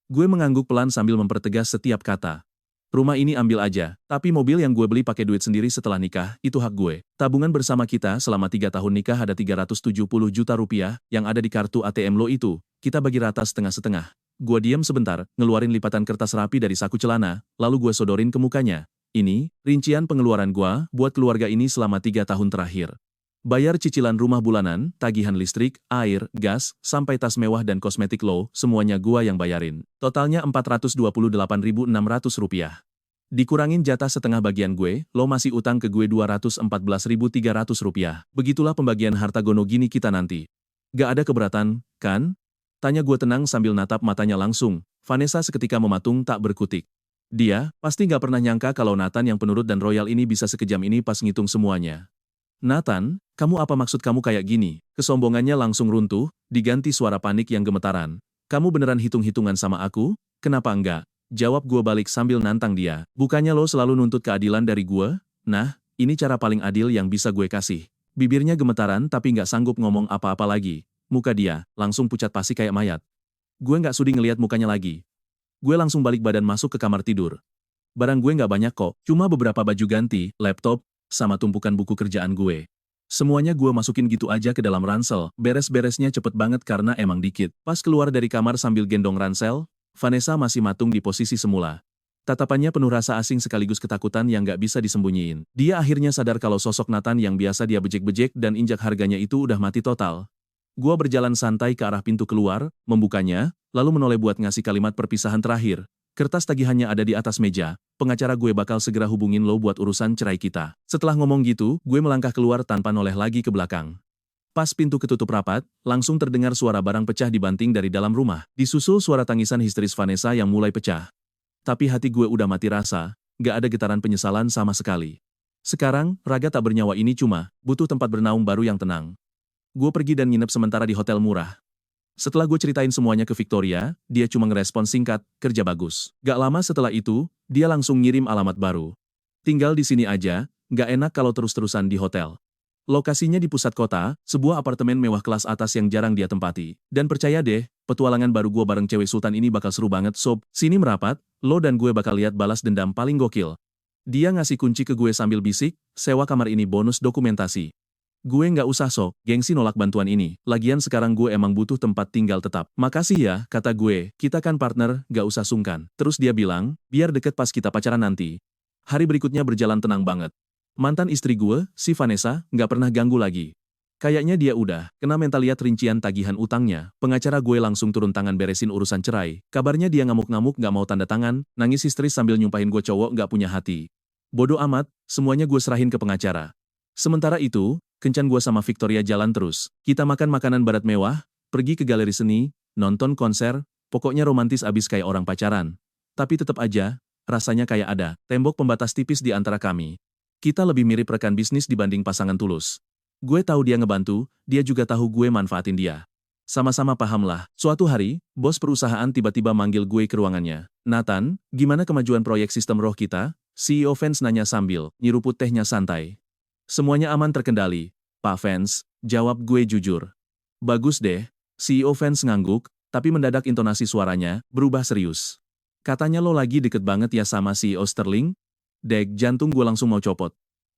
Gue mengangguk pelan sambil mempertegas setiap kata. Rumah ini ambil aja, tapi mobil yang gue beli pakai duit sendiri setelah nikah, itu hak gue. Tabungan bersama kita selama 3 tahun nikah ada 370 juta rupiah, yang ada di kartu ATM lo itu, kita bagi rata setengah-setengah. Gue diam sebentar, ngeluarin lipatan kertas rapi dari saku celana, lalu gue sodorin ke mukanya. Ini, rincian pengeluaran gue, buat keluarga ini selama 3 tahun terakhir. Bayar cicilan rumah bulanan, tagihan listrik, air, gas, sampai tas mewah dan kosmetik lo, semuanya gua yang bayarin. Totalnya Rp428.600. Dikurangin jatah setengah bagian gue, lo masih utang ke gue Rp214.300. Begitulah pembagian harta gono gini kita nanti. Gak ada keberatan, kan? Tanya gue tenang sambil natap matanya langsung. Vanessa seketika mematung tak berkutik. Dia, pasti gak pernah nyangka kalau Nathan yang penurut dan royal ini bisa sekejam ini pas ngitung semuanya. Nathan, kamu apa maksud kamu kayak gini? Kesombongannya langsung runtuh, diganti suara panik yang gemetaran. Kamu beneran hitung-hitungan sama aku? Kenapa enggak? Jawab gue balik sambil nantang dia. Bukannya lo selalu nuntut keadilan dari gue? Nah, ini cara paling adil yang bisa gue kasih. Bibirnya gemetaran tapi nggak sanggup ngomong apa-apa lagi. Muka dia, langsung pucat pasi kayak mayat. Gue nggak sudi ngeliat mukanya lagi. Gue langsung balik badan masuk ke kamar tidur. Barang gue nggak banyak kok, cuma beberapa baju ganti, laptop, sama tumpukan buku kerjaan gue. Semuanya gue masukin gitu aja ke dalam ransel, beres-beresnya cepet banget karena emang dikit. Pas keluar dari kamar sambil gendong ransel, Vanessa masih matung di posisi semula. Tatapannya penuh rasa asing sekaligus ketakutan yang gak bisa disembunyiin. Dia akhirnya sadar kalau sosok Nathan yang biasa dia bejek-bejek dan injak harganya itu udah mati total. Gua berjalan santai ke arah pintu keluar, membukanya, lalu menoleh buat ngasih kalimat perpisahan terakhir. Kertas tagihannya ada di atas meja, pengacara gue bakal segera hubungin lo buat urusan cerai kita. Setelah ngomong gitu, gue melangkah keluar tanpa noleh lagi ke belakang. Pas pintu ketutup rapat, langsung terdengar suara barang pecah dibanting dari dalam rumah. Disusul suara tangisan histeris Vanessa yang mulai pecah. Tapi hati gue udah mati rasa, gak ada getaran penyesalan sama sekali. Sekarang, raga tak bernyawa ini cuma butuh tempat bernaung baru yang tenang. Gue pergi dan nginep sementara di hotel murah. Setelah gue ceritain semuanya ke Victoria, dia cuma ngerespon singkat, kerja bagus. Gak lama setelah itu, dia langsung ngirim alamat baru. Tinggal di sini aja, gak enak kalau terus-terusan di hotel. Lokasinya di pusat kota, sebuah apartemen mewah kelas atas yang jarang dia tempati. Dan percaya deh, petualangan baru gue bareng cewek sultan ini bakal seru banget sob. Sini merapat, lo dan gue bakal lihat balas dendam paling gokil. Dia ngasih kunci ke gue sambil bisik, sewa kamar ini bonus dokumentasi. Gue nggak usah sok, gengsi nolak bantuan ini. Lagian sekarang gue emang butuh tempat tinggal tetap. Makasih ya, kata gue, kita kan partner, nggak usah sungkan. Terus dia bilang, biar deket pas kita pacaran nanti. Hari berikutnya berjalan tenang banget. Mantan istri gue, si Vanessa, nggak pernah ganggu lagi. Kayaknya dia udah kena mental liat rincian tagihan utangnya. Pengacara gue langsung turun tangan beresin urusan cerai. Kabarnya dia ngamuk-ngamuk nggak mau tanda tangan, nangis histeris sambil nyumpahin gue cowok nggak punya hati. Bodoh amat, semuanya gue serahin ke pengacara. Sementara itu, kencan gue sama Victoria jalan terus. Kita makan makanan barat mewah, pergi ke galeri seni, nonton konser, pokoknya romantis abis kayak orang pacaran. Tapi tetap aja, rasanya kayak ada tembok pembatas tipis di antara kami. Kita lebih mirip rekan bisnis dibanding pasangan tulus. Gue tahu dia ngebantu, dia juga tahu gue manfaatin dia. Sama-sama pahamlah. Suatu hari, bos perusahaan tiba-tiba manggil gue ke ruangannya. Nathan, gimana kemajuan proyek sistem roh kita? CEO Vance nanya sambil nyeruput tehnya santai. Semuanya aman terkendali, Pak Vance, jawab gue jujur. Bagus deh, CEO Vance ngangguk, tapi mendadak intonasi suaranya berubah serius. Katanya lo lagi deket banget ya sama CEO Sterling? Dek, jantung gue langsung mau copot.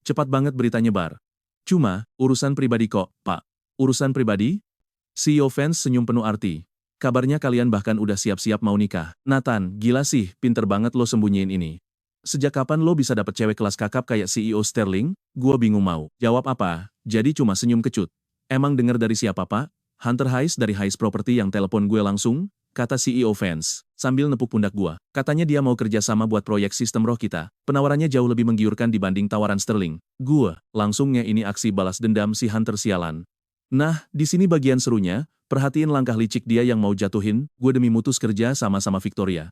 Cepat banget berita nyebar. Cuma, urusan pribadi kok, Pak. Urusan pribadi? CEO Vance senyum penuh arti. Kabarnya kalian bahkan udah siap-siap mau nikah. Nathan, gila sih, pinter banget lo sembunyiin ini. Sejak kapan lo bisa dapet cewek kelas kakap kayak CEO Sterling? Gua bingung mau jawab apa, jadi cuma senyum kecut. Emang denger dari siapa pak? Hunter Hayes dari Hayes Property yang telepon gue langsung, kata CEO Vance, sambil nepuk pundak gua. Katanya dia mau kerja sama buat proyek sistem roh kita. Penawarannya jauh lebih menggiurkan dibanding tawaran Sterling. Gua, langsungnya ini aksi balas dendam si Hunter sialan. Nah, di sini bagian serunya, perhatiin langkah licik dia yang mau jatuhin, gue demi mutus kerja sama-sama Victoria.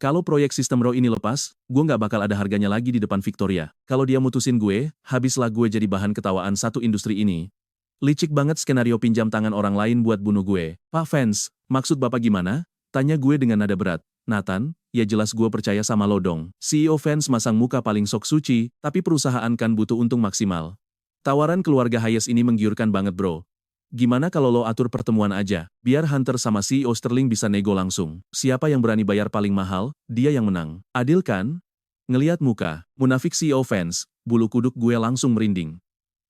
Kalau proyek sistem Raw ini lepas, gue nggak bakal ada harganya lagi di depan Victoria. Kalau dia mutusin gue, habislah gue jadi bahan ketawaan satu industri ini. Licik banget skenario pinjam tangan orang lain buat bunuh gue. Pak Vance, maksud bapak gimana? Tanya gue dengan nada berat. Nathan, ya jelas gue percaya sama lo dong. CEO Vance masang muka paling sok suci, tapi perusahaan kan butuh untung maksimal. Tawaran keluarga Hayes ini menggiurkan banget bro. Gimana kalau lo atur pertemuan aja, biar Hunter sama CEO Sterling bisa nego langsung. Siapa yang berani bayar paling mahal, dia yang menang. Adil kan? Ngeliat muka, munafik CEO Vance, bulu kuduk gue langsung merinding.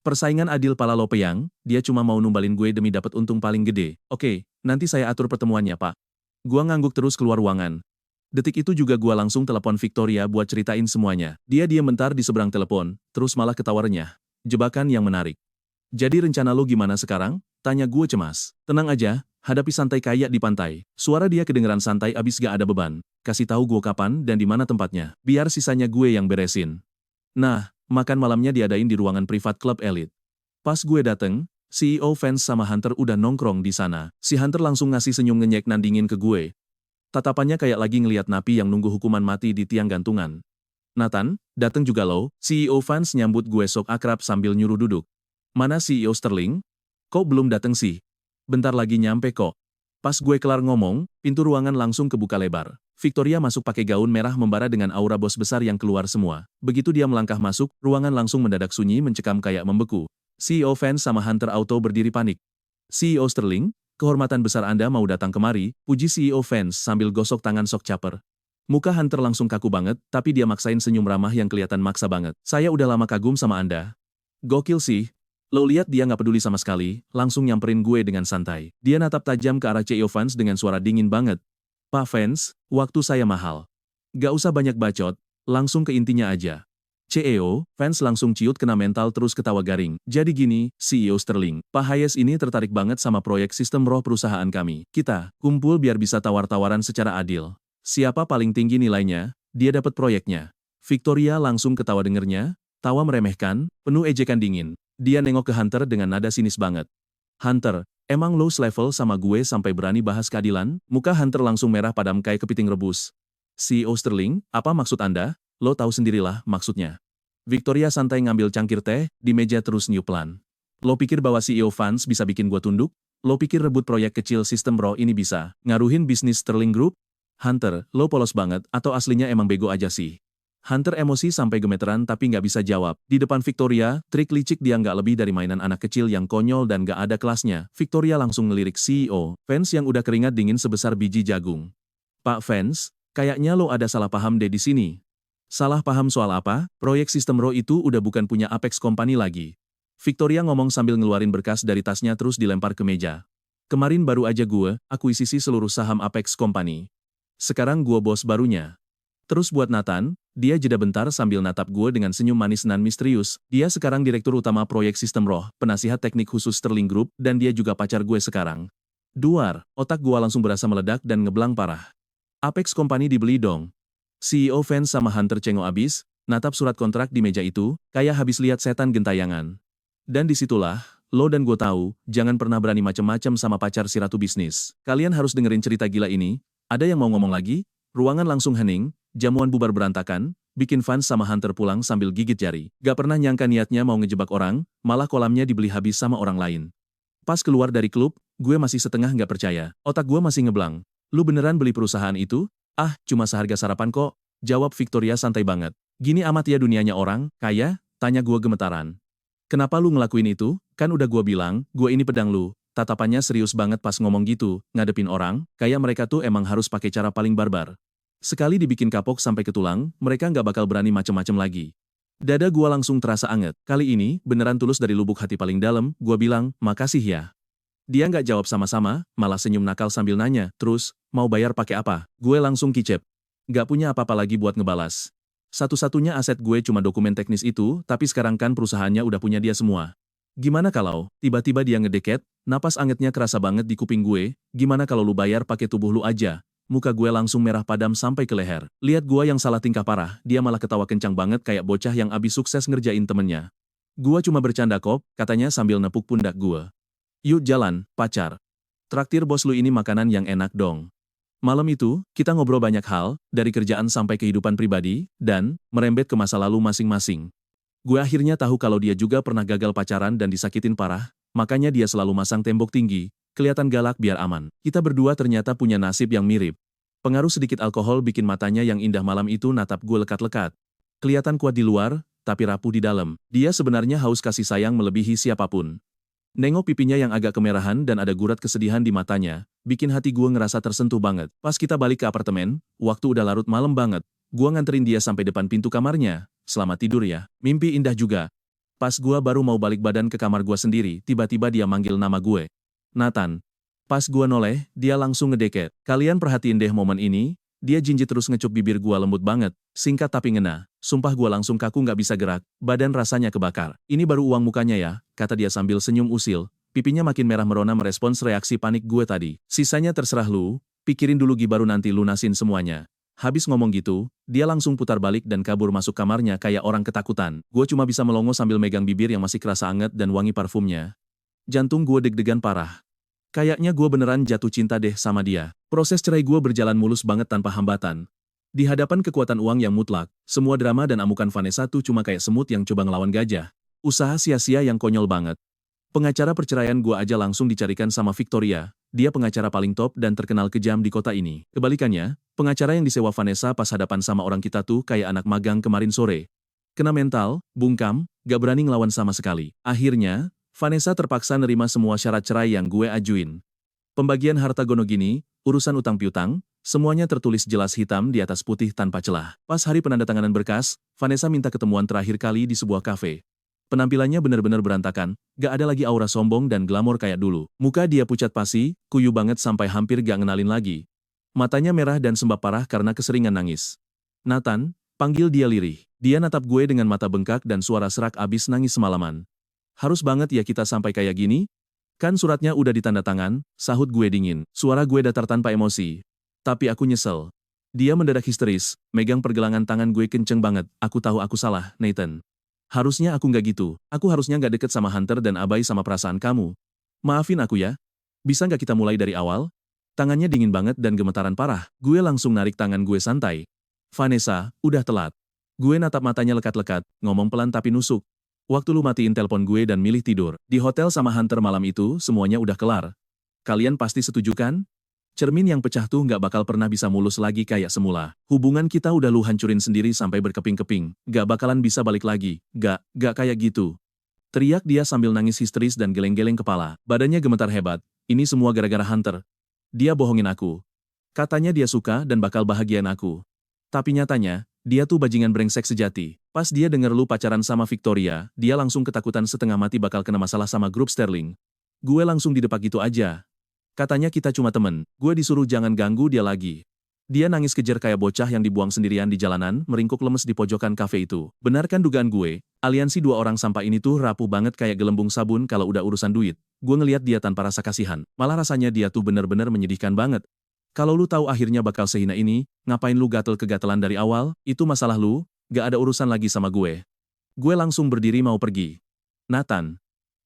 Persaingan adil pala lo peyang, dia cuma mau numbalin gue demi dapat untung paling gede. Oke, nanti saya atur pertemuannya pak. Gua ngangguk terus keluar ruangan. Detik itu juga gua langsung telepon Victoria buat ceritain semuanya. Dia diam bentar di seberang telepon, terus malah ketawa renyah. Jebakan yang menarik. Jadi rencana lo gimana sekarang? Tanya gue cemas. Tenang aja, hadapi santai kayak di pantai. Suara dia kedengeran santai abis gak ada beban. Kasih tahu gue kapan dan di mana tempatnya. Biar sisanya gue yang beresin. Nah, makan malamnya diadain di ruangan privat klub elit. Pas gue dateng, CEO Vance sama Hunter udah nongkrong di sana. Si Hunter langsung ngasih senyum ngenyek nandingin ke gue. Tatapannya kayak lagi ngeliat napi yang nunggu hukuman mati di tiang gantungan. Nathan, dateng juga lo. CEO Vance nyambut gue sok akrab sambil nyuruh duduk. Mana CEO Sterling? Kok belum dateng sih? Bentar lagi nyampe kok. Pas gue kelar ngomong, pintu ruangan langsung kebuka lebar. Victoria masuk pakai gaun merah membara dengan aura bos besar yang keluar semua. Begitu dia melangkah masuk, ruangan langsung mendadak sunyi mencekam kayak membeku. CEO Vance sama Hunter Auto berdiri panik. CEO Sterling, kehormatan besar Anda mau datang kemari, puji CEO Vance sambil gosok tangan sok caper. Muka Hunter langsung kaku banget, tapi dia maksain senyum ramah yang kelihatan maksa banget. Saya udah lama kagum sama Anda. Gokil sih. Lo lihat dia nggak peduli sama sekali, langsung nyamperin gue dengan santai. Dia natap tajam ke arah CEO Vance dengan suara dingin banget. Pak Vance, waktu saya mahal. Gak usah banyak bacot, langsung ke intinya aja. CEO, Vance langsung ciut kena mental terus ketawa garing. Jadi gini, CEO Sterling, Pak Hayes ini tertarik banget sama proyek sistem Raw perusahaan kami. Kita kumpul biar bisa tawar-tawaran secara adil. Siapa paling tinggi nilainya, dia dapat proyeknya. Victoria langsung ketawa dengernya, tawa meremehkan, penuh ejekan dingin. Dia nengok ke Hunter dengan nada sinis banget. Hunter, emang lo selevel sama gue sampai berani bahas keadilan? Muka Hunter langsung merah padam kayak kepiting rebus. CEO Sterling, apa maksud Anda? Lo tahu sendirilah maksudnya. Victoria santai ngambil cangkir teh, di meja terus niup pelan. Lo pikir bahwa CEO Vance bisa bikin gue tunduk? Lo pikir rebut proyek kecil sistem Raw ini bisa ngaruhin bisnis Sterling Group? Hunter, lo polos banget atau aslinya emang bego aja sih? Hunter emosi sampai gemeteran tapi nggak bisa jawab. Di depan Victoria, trik licik dia nggak lebih dari mainan anak kecil yang konyol dan nggak ada kelasnya. Victoria langsung ngelirik CEO Vance yang udah keringat dingin sebesar biji jagung. Pak Vance, kayaknya lo ada salah paham deh di sini. Salah paham soal apa? Proyek sistem Raw itu udah bukan punya Apex Company lagi. Victoria ngomong sambil ngeluarin berkas dari tasnya terus dilempar ke meja. Kemarin baru aja gue akuisisi seluruh saham Apex Company. Sekarang gue bos barunya. Terus buat Nathan, dia jeda bentar sambil natap gue dengan senyum manis nan misterius. Dia sekarang direktur utama proyek sistem Raw, penasihat teknik khusus Sterling Group, dan dia juga pacar gue sekarang. Duar, otak gue langsung berasa meledak dan ngeblang parah. Apex Company dibeli dong. CEO Vance sama Hunter cengok abis, natap surat kontrak di meja itu, kayak habis lihat setan gentayangan. Dan disitulah, lo dan gue tahu, jangan pernah berani macem-macem sama pacar si ratu bisnis. Kalian harus dengerin cerita gila ini. Ada yang mau ngomong lagi? Ruangan langsung hening. Jamuan bubar berantakan, bikin Vance sama Hunter pulang sambil gigit jari. Gak pernah nyangka niatnya mau ngejebak orang, malah kolamnya dibeli habis sama orang lain. Pas keluar dari klub, gue masih setengah gak percaya. Otak gue masih ngeblang. Lu beneran beli perusahaan itu? Ah, cuma seharga sarapan kok. Jawab Victoria santai banget. Gini amat ya dunianya orang, kaya? Tanya gue gemetaran. Kenapa lu ngelakuin itu? Kan udah gue bilang, gue ini pedang lu. Tatapannya serius banget pas ngomong gitu, ngadepin orang, kayak mereka tuh emang harus pakai cara paling barbar. Sekali dibikin kapok sampai ke tulang, mereka nggak bakal berani macem-macem lagi. Dada gua langsung terasa anget. Kali ini, beneran tulus dari lubuk hati paling dalam, gua bilang, makasih ya. Dia nggak jawab sama-sama, malah senyum nakal sambil nanya, terus, mau bayar pakai apa? Gue langsung kicep. Nggak punya apa-apa lagi buat ngebalas. Satu-satunya aset gue cuma dokumen teknis itu, tapi sekarang kan perusahaannya udah punya dia semua. Gimana kalau, tiba-tiba dia ngedeket, napas angetnya kerasa banget di kuping gue, gimana kalau lu bayar pakai tubuh lu aja? Muka gue langsung merah padam sampai ke leher. Lihat gue yang salah tingkah parah, dia malah ketawa kencang banget kayak bocah yang abis sukses ngerjain temennya. Gua cuma bercanda kok, katanya sambil nepuk pundak gue. Yuk jalan, pacar. Traktir bos lu ini makanan yang enak dong. Malam itu, kita ngobrol banyak hal, dari kerjaan sampai kehidupan pribadi, dan merembet ke masa lalu masing-masing. Gue akhirnya tahu kalau dia juga pernah gagal pacaran dan disakitin parah, makanya dia selalu masang tembok tinggi, kelihatan galak biar aman. Kita berdua ternyata punya nasib yang mirip. Pengaruh sedikit alkohol bikin matanya yang indah malam itu natap gue lekat-lekat. Kelihatan kuat di luar, tapi rapuh di dalam. Dia sebenarnya haus kasih sayang melebihi siapapun. Nengok pipinya yang agak kemerahan dan ada gurat kesedihan di matanya, bikin hati gue ngerasa tersentuh banget. Pas kita balik ke apartemen, waktu udah larut malam banget, gue nganterin dia sampai depan pintu kamarnya. Selamat tidur ya, mimpi indah juga. Pas gue baru mau balik badan ke kamar gue sendiri, tiba-tiba dia manggil nama gue. Nathan. Pas gue noleh, dia langsung ngedeket. Kalian perhatiin deh momen ini, dia jinjit terus ngecup bibir gue lembut banget, singkat tapi ngena. Sumpah gue langsung kaku nggak bisa gerak, badan rasanya kebakar. Ini baru uang mukanya ya, kata dia sambil senyum usil. Pipinya makin merah merona merespons reaksi panik gue tadi. Sisanya terserah lu, pikirin dulu baru nanti lunasin semuanya. Habis ngomong gitu, dia langsung putar balik dan kabur masuk kamarnya kayak orang ketakutan. Gue cuma bisa melongo sambil megang bibir yang masih kerasa anget dan wangi parfumnya. Jantung gue deg-degan parah. Kayaknya gue beneran jatuh cinta deh sama dia. Proses cerai gue berjalan mulus banget tanpa hambatan. Di hadapan kekuatan uang yang mutlak, semua drama dan amukan Vanessa tuh cuma kayak semut yang coba ngelawan gajah. Usaha sia-sia yang konyol banget. Pengacara perceraian gue aja langsung dicarikan sama Victoria. Dia pengacara paling top dan terkenal kejam di kota ini. Kebalikannya, pengacara yang disewa Vanessa pas hadapan sama orang kita tuh kayak anak magang kemarin sore. Kena mental, bungkam, gak berani ngelawan sama sekali. Akhirnya, Vanessa terpaksa nerima semua syarat cerai yang gue ajuin. Pembagian harta gono gini, urusan utang piutang, semuanya tertulis jelas hitam di atas putih tanpa celah. Pas hari penandatanganan berkas, Vanessa minta ketemuan terakhir kali di sebuah kafe. Penampilannya benar-benar berantakan, gak ada lagi aura sombong dan glamor kayak dulu. Muka dia pucat pasi, kuyu banget sampai hampir gak ngenalin lagi. Matanya merah dan sembab parah karena keseringan nangis. Nathan, panggil dia lirih. Dia natap gue dengan mata bengkak dan suara serak abis nangis semalaman. Harus banget ya kita sampai kayak gini? Kan suratnya udah ditanda tangan, sahut gue dingin. Suara gue datar tanpa emosi. Tapi aku nyesel. Dia mendadak histeris, megang pergelangan tangan gue kenceng banget. Aku tahu aku salah, Nathan. Harusnya aku nggak gitu. Aku harusnya nggak deket sama Hunter dan abai sama perasaan kamu. Maafin aku ya. Bisa nggak kita mulai dari awal? Tangannya dingin banget dan gemetaran parah. Gue langsung narik tangan gue santai. Vanessa, udah telat. Gue natap matanya lekat-lekat, ngomong pelan tapi nusuk. Waktu lu matiin telepon gue dan milih tidur. Di hotel sama Hunter malam itu, semuanya udah kelar. Kalian pasti setuju kan? Cermin yang pecah tuh nggak bakal pernah bisa mulus lagi kayak semula. Hubungan kita udah lu hancurin sendiri sampai berkeping-keping. Nggak bakalan bisa balik lagi. Nggak kayak gitu. Teriak dia sambil nangis histeris dan geleng-geleng kepala. Badannya gemetar hebat. Ini semua gara-gara Hunter. Dia bohongin aku. Katanya dia suka dan bakal bahagiain aku. Tapi nyatanya, dia tuh bajingan brengsek sejati. Pas dia denger lu pacaran sama Victoria, dia langsung ketakutan setengah mati bakal kena masalah sama grup Sterling. Gue langsung didepak gitu aja. Katanya kita cuma temen, gue disuruh jangan ganggu dia lagi. Dia nangis kejer kayak bocah yang dibuang sendirian di jalanan, meringkuk lemes di pojokan kafe itu. Benarkan dugaan gue, aliansi dua orang sampah ini tuh rapuh banget kayak gelembung sabun kalau udah urusan duit. Gue ngeliat dia tanpa rasa kasihan, malah rasanya dia tuh bener-bener menyedihkan banget. Kalau lu tahu akhirnya bakal sehina ini, ngapain lu gatel-kegatelan dari awal? Itu masalah lu, gak ada urusan lagi sama gue. Gue langsung berdiri mau pergi. Nathan.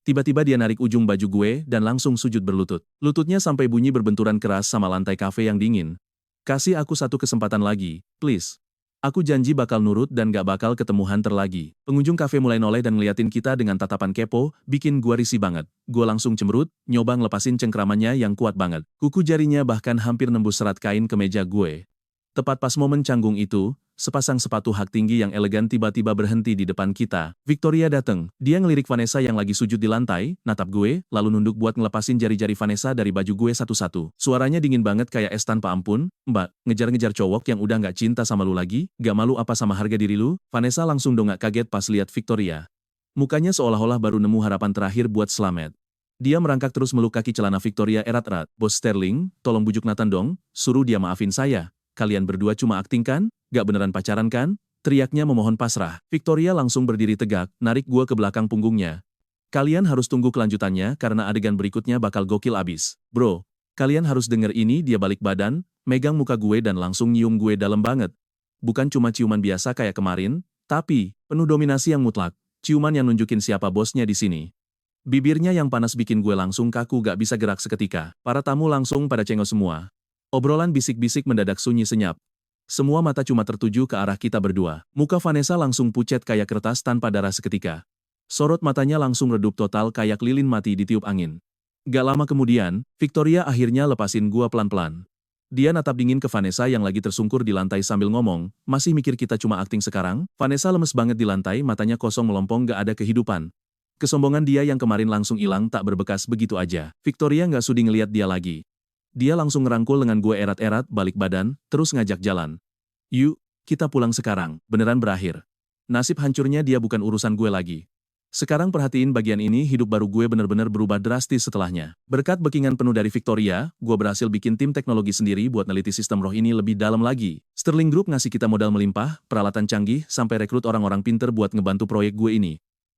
Tiba-tiba dia narik ujung baju gue dan langsung sujud berlutut. Lututnya sampai bunyi berbenturan keras sama lantai kafe yang dingin. Kasih aku satu kesempatan lagi, please. Aku janji bakal nurut dan gak bakal ketemu Hunter lagi. Pengunjung kafe mulai noleh dan ngeliatin kita dengan tatapan kepo, bikin gua risih banget. Gua langsung cemberut, nyoba ngelepasin cengkramannya yang kuat banget. Kuku jarinya bahkan hampir nembus serat kain ke meja gue. Tepat pas momen canggung itu, sepasang sepatu hak tinggi yang elegan tiba-tiba berhenti di depan kita. Victoria dateng. Dia ngelirik Vanessa yang lagi sujud di lantai, natap gue, lalu nunduk buat ngelepasin jari-jari Vanessa dari baju gue satu-satu. Suaranya dingin banget kayak es tanpa ampun. Mbak, ngejar-ngejar cowok yang udah gak cinta sama lu lagi? Gak malu apa sama harga diri lu? Vanessa langsung dongak kaget pas lihat Victoria. Mukanya seolah-olah baru nemu harapan terakhir buat selamat. Dia merangkak terus meluk kaki celana Victoria erat-erat. Bos Sterling, tolong bujuk Nathan dong, suruh dia maafin saya. Kalian berdua cuma akting kan? Gak beneran pacaran kan? Teriaknya memohon pasrah. Victoria langsung berdiri tegak, narik gua ke belakang punggungnya. Kalian harus tunggu kelanjutannya karena adegan berikutnya bakal gokil abis. Bro, kalian harus denger ini. Dia balik badan, megang muka gue dan langsung nyium gue dalam banget. Bukan cuma ciuman biasa kayak kemarin, tapi penuh dominasi yang mutlak. Ciuman yang nunjukin siapa bosnya di sini. Bibirnya yang panas bikin gue langsung kaku gak bisa gerak seketika. Para tamu langsung pada cengok semua. Obrolan bisik-bisik mendadak sunyi senyap. Semua mata cuma tertuju ke arah kita berdua. Muka Vanessa langsung pucat kayak kertas tanpa darah seketika. Sorot matanya langsung redup total kayak lilin mati ditiup angin. Gak lama kemudian, Victoria akhirnya lepasin gua pelan-pelan. Dia natap dingin ke Vanessa yang lagi tersungkur di lantai sambil ngomong, masih mikir kita cuma akting sekarang? Vanessa lemes banget di lantai, matanya kosong melompong gak ada kehidupan. Kesombongan dia yang kemarin langsung hilang tak berbekas begitu aja. Victoria gak sudi ngeliat dia lagi. Dia langsung ngerangkul lengan gue erat-erat balik badan, terus ngajak jalan. Yuk, kita pulang sekarang, beneran berakhir. Nasib hancurnya dia bukan urusan gue lagi. Sekarang perhatiin bagian ini, hidup baru gue bener-bener berubah drastis setelahnya. Berkat backingan penuh dari Victoria, gue berhasil bikin tim teknologi sendiri buat neliti sistem roh ini lebih dalam lagi. Sterling Group ngasih kita modal melimpah, peralatan canggih, sampai rekrut orang-orang pinter buat ngebantu proyek gue ini.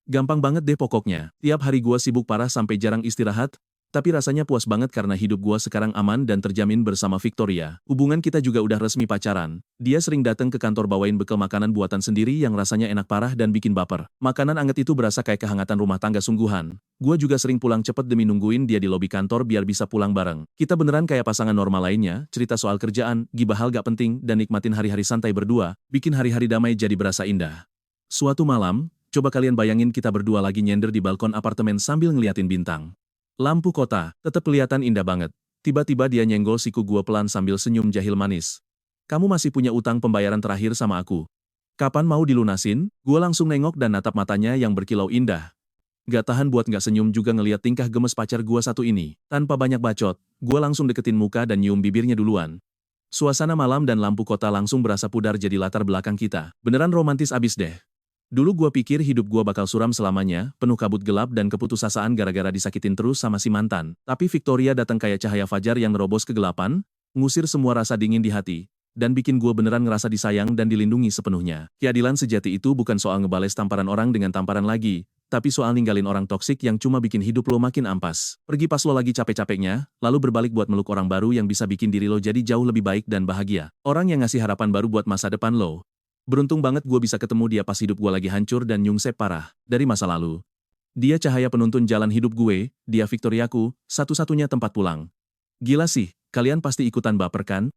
Gampang banget deh pokoknya. Tiap hari gue sibuk parah sampai jarang istirahat, tapi rasanya puas banget karena hidup gue sekarang aman dan terjamin bersama Victoria. Hubungan kita juga udah resmi pacaran. Dia sering datang ke kantor bawain bekal makanan buatan sendiri yang rasanya enak parah dan bikin baper. Makanan anget itu berasa kayak kehangatan rumah tangga sungguhan. Gue juga sering pulang cepet demi nungguin dia di lobi kantor biar bisa pulang bareng. Kita beneran kayak pasangan normal lainnya, cerita soal kerjaan, gibah hal gak penting, dan nikmatin hari-hari santai berdua, bikin hari-hari damai jadi berasa indah. Suatu malam, coba kalian bayangin kita berdua lagi nyender di balkon apartemen sambil ngeliatin bintang. Lampu kota, tetep kelihatan indah banget. Tiba-tiba dia nyenggol siku gua pelan sambil senyum jahil manis. Kamu masih punya utang pembayaran terakhir sama aku. Kapan mau dilunasin? Gua langsung nengok dan natap matanya yang berkilau indah. Gak tahan buat gak senyum juga ngeliat tingkah gemes pacar gua satu ini. Tanpa banyak bacot, gua langsung deketin muka dan nyium bibirnya duluan. Suasana malam dan lampu kota langsung berasa pudar jadi latar belakang kita. Beneran romantis abis deh. Dulu gua pikir hidup gua bakal suram selamanya, penuh kabut gelap dan keputusasaan gara-gara disakitin terus sama si mantan. Tapi Victoria datang kayak cahaya fajar yang nerobos kegelapan, ngusir semua rasa dingin di hati, dan bikin gua beneran ngerasa disayang dan dilindungi sepenuhnya. Keadilan sejati itu bukan soal ngebales tamparan orang dengan tamparan lagi, tapi soal ninggalin orang toksik yang cuma bikin hidup lo makin ampas. Pergi pas lo lagi capek-capeknya, lalu berbalik buat meluk orang baru yang bisa bikin diri lo jadi jauh lebih baik dan bahagia. Orang yang ngasih harapan baru buat masa depan lo. Beruntung banget gue bisa ketemu dia pas hidup gue lagi hancur dan nyungsep parah dari masa lalu. Dia cahaya penuntun jalan hidup gue, dia Victoriaku, satu-satunya tempat pulang. Gila sih, kalian pasti ikutan baper kan?